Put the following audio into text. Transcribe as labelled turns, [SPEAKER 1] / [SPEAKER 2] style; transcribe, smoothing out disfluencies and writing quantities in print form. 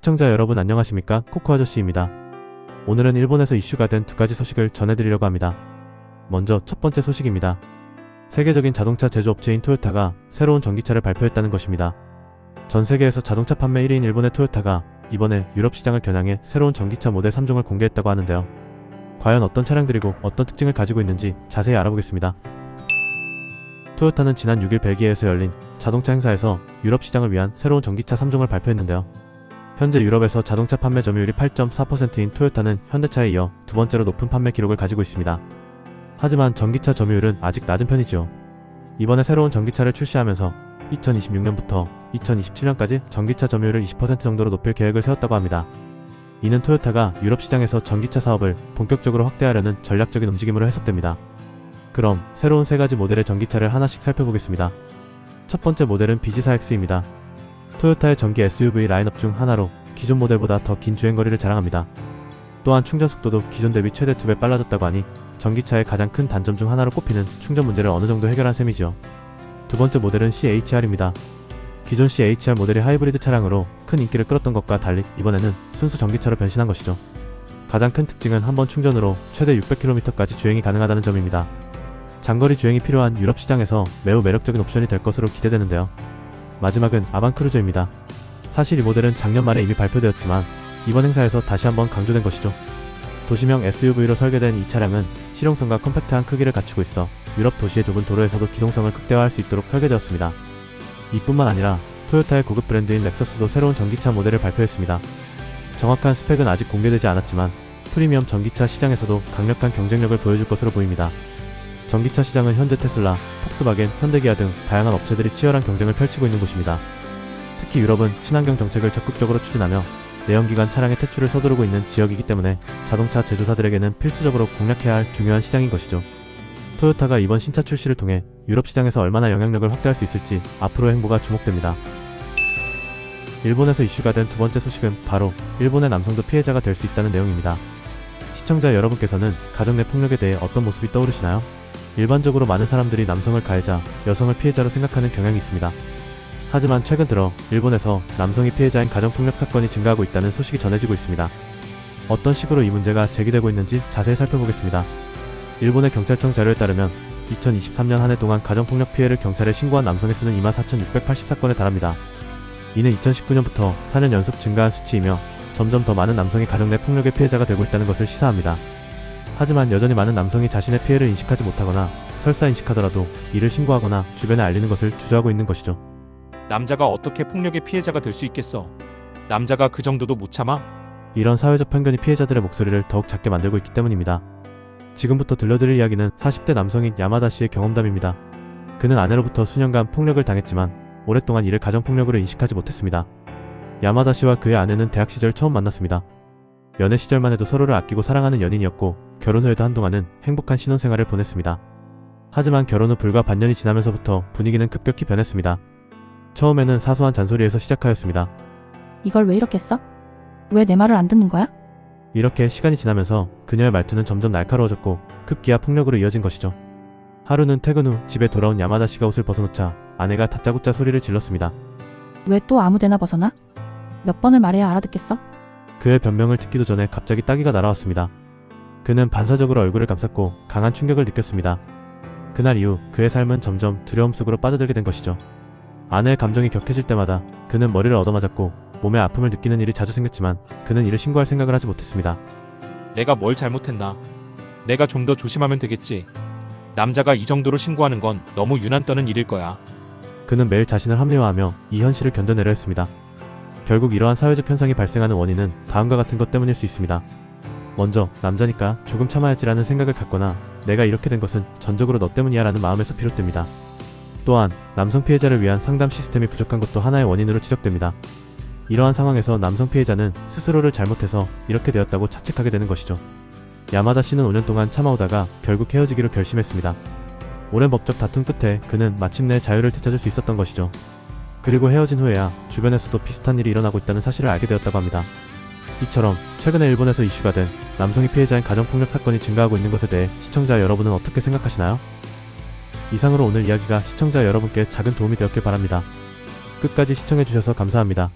[SPEAKER 1] 시청자 여러분 안녕하십니까? 코코 아저씨입니다. 오늘은 일본에서 이슈가 된 두 가지 소식을 전해드리려고 합니다. 먼저 첫 번째 소식입니다. 세계적인 자동차 제조업체인 토요타가 새로운 전기차를 발표했다는 것입니다. 전 세계에서 자동차 판매 1위인 일본의 토요타가 이번에 유럽 시장을 겨냥해 새로운 전기차 모델 3종을 공개했다고 하는데요. 과연 어떤 차량들이고 어떤 특징을 가지고 있는지 자세히 알아보겠습니다. 토요타는 지난 6일 벨기에에서 열린 자동차 행사에서 유럽 시장을 위한 새로운 전기차 3종을 발표했는데요. 현재 유럽에서 자동차 판매 점유율이 8.4%인 토요타는 현대차에 이어 두 번째로 높은 판매 기록을 가지고 있습니다. 하지만 전기차 점유율은 아직 낮은 편이지요. 이번에 새로운 전기차를 출시하면서 2026년부터 2027년까지 전기차 점유율을 20% 정도로 높일 계획을 세웠다고 합니다. 이는 토요타가 유럽 시장에서 전기차 사업을 본격적으로 확대하려는 전략적인 움직임으로 해석됩니다. 그럼 새로운 세 가지 모델의 전기차를 하나씩 살펴보겠습니다. 첫 번째 모델은 BZ4X입니다. 토요타의 전기 SUV 라인업 중 하나로 기존 모델보다 더 긴 주행거리를 자랑합니다. 또한 충전 속도도 기존 대비 최대 2배 빨라졌다고 하니 전기차의 가장 큰 단점 중 하나로 꼽히는 충전 문제를 어느 정도 해결한 셈이죠. 두 번째 모델은 CHR입니다. 기존 CHR 모델이 하이브리드 차량으로 큰 인기를 끌었던 것과 달리 이번에는 순수 전기차로 변신한 것이죠. 가장 큰 특징은 한 번 충전으로 최대 600km까지 주행이 가능하다는 점입니다. 장거리 주행이 필요한 유럽 시장에서 매우 매력적인 옵션이 될 것으로 기대되는데요. 마지막은 아반크루저입니다. 사실 이 모델은 작년 말에 이미 발표되었지만 이번 행사에서 다시 한번 강조된 것이죠. 도시명 SUV로 설계된 이 차량은 실용성과 컴팩트한 크기를 갖추고 있어 유럽 도시의 좁은 도로에서도 기동성을 극대화할 수 있도록 설계되었습니다. 이뿐만 아니라 토요타의 고급 브랜드인 렉서스도 새로운 전기차 모델을 발표했습니다. 정확한 스펙은 아직 공개되지 않았지만 프리미엄 전기차 시장에서도 강력한 경쟁력을 보여줄 것으로 보입니다. 전기차 시장은 현재 테슬라, 폭스바겐, 현대기아 등 다양한 업체들이 치열한 경쟁을 펼치고 있는 곳입니다. 특히 유럽은 친환경 정책을 적극적으로 추진하며 내연기관 차량의 퇴출을 서두르고 있는 지역이기 때문에 자동차 제조사들에게는 필수적으로 공략해야 할 중요한 시장인 것이죠. 토요타가 이번 신차 출시를 통해 유럽 시장에서 얼마나 영향력을 확대할 수 있을지 앞으로의 행보가 주목됩니다. 일본에서 이슈가 된 두 번째 소식은 바로 일본의 남성도 피해자가 될 수 있다는 내용입니다. 시청자 여러분께서는 가정 내 폭력에 대해 어떤 모습이 떠오르시나요? 일반적으로 많은 사람들이 남성을 가해자, 여성을 피해자로 생각하는 경향이 있습니다. 하지만 최근 들어 일본에서 남성이 피해자인 가정폭력 사건이 증가하고 있다는 소식이 전해지고 있습니다. 어떤 식으로 이 문제가 제기되고 있는지 자세히 살펴보겠습니다. 일본의 경찰청 자료에 따르면 2023년 한 해 동안 가정폭력 피해를 경찰에 신고한 남성의 수는 24,680사건에 달합니다. 이는 2019년부터 4년 연속 증가한 수치이며 점점 더 많은 남성이 가정 내 폭력의 피해자가 되고 있다는 것을 시사합니다. 하지만 여전히 많은 남성이 자신의 피해를 인식하지 못하거나 설사 인식하더라도 이를 신고하거나 주변에 알리는 것을 주저하고 있는 것이죠.
[SPEAKER 2] 남자가 어떻게 폭력의 피해자가 될 수 있겠어? 남자가 그 정도도 못 참아?
[SPEAKER 1] 이런 사회적 편견이 피해자들의 목소리를 더욱 작게 만들고 있기 때문입니다. 지금부터 들려드릴 이야기는 40대 남성인 야마다 씨의 경험담입니다. 그는 아내로부터 수년간 폭력을 당했지만 오랫동안 이를 가정폭력으로 인식하지 못했습니다. 야마다 씨와 그의 아내는 대학 시절 처음 만났습니다. 연애 시절만 해도 서로를 아끼고 사랑하는 연인이었고 결혼 후에도 한동안은 행복한 신혼생활을 보냈습니다. 하지만 결혼 후 불과 반년이 지나면서부터 분위기는 급격히 변했습니다. 처음에는 사소한 잔소리에서 시작하였습니다.
[SPEAKER 3] 이걸 왜 이렇게 써? 왜 내 말을 안 듣는 거야?
[SPEAKER 1] 이렇게 시간이 지나면서 그녀의 말투는 점점 날카로워졌고 급기야 폭력으로 이어진 것이죠. 하루는 퇴근 후 집에 돌아온 야마다 씨가 옷을 벗어놓자 아내가 다짜고짜 소리를 질렀습니다.
[SPEAKER 3] 왜 또 아무데나 벗어나? 몇 번을 말해야 알아듣겠어?
[SPEAKER 1] 그의 변명을 듣기도 전에 갑자기 따기가 날아왔습니다. 그는 반사적으로 얼굴을 감쌌고 강한 충격을 느꼈습니다. 그날 이후 그의 삶은 점점 두려움 속으로 빠져들게 된 것이죠. 아내의 감정이 격해질 때마다 그는 머리를 얻어맞았고 몸에 아픔을 느끼는 일이 자주 생겼지만 그는 이를 신고할 생각을 하지 못했습니다.
[SPEAKER 2] 내가 뭘 잘못했나? 내가 좀 더 조심하면 되겠지. 남자가 이 정도로 신고하는 건 너무 유난 떠는 일일 거야.
[SPEAKER 1] 그는 매일 자신을 합리화하며 이 현실을 견뎌내려 했습니다. 결국 이러한 사회적 현상이 발생하는 원인은 다음과 같은 것 때문일 수 있습니다. 먼저 남자니까 조금 참아야지라는 생각을 갖거나 내가 이렇게 된 것은 전적으로 너 때문이야 라는 마음에서 비롯됩니다. 또한 남성 피해자를 위한 상담 시스템이 부족한 것도 하나의 원인으로 지적됩니다. 이러한 상황에서 남성 피해자는 스스로를 잘못해서 이렇게 되었다고 자책하게 되는 것이죠. 야마다 씨는 5년 동안 참아오다가 결국 헤어지기로 결심했습니다. 오랜 법적 다툼 끝에 그는 마침내 자유를 되찾을 수 있었던 것이죠. 그리고 헤어진 후에야 주변에서도 비슷한 일이 일어나고 있다는 사실을 알게 되었다고 합니다. 이처럼 최근에 일본에서 이슈가 된 남성이 피해자인 가정폭력 사건이 증가하고 있는 것에 대해 시청자 여러분은 어떻게 생각하시나요? 이상으로 오늘 이야기가 시청자 여러분께 작은 도움이 되었길 바랍니다. 끝까지 시청해주셔서 감사합니다.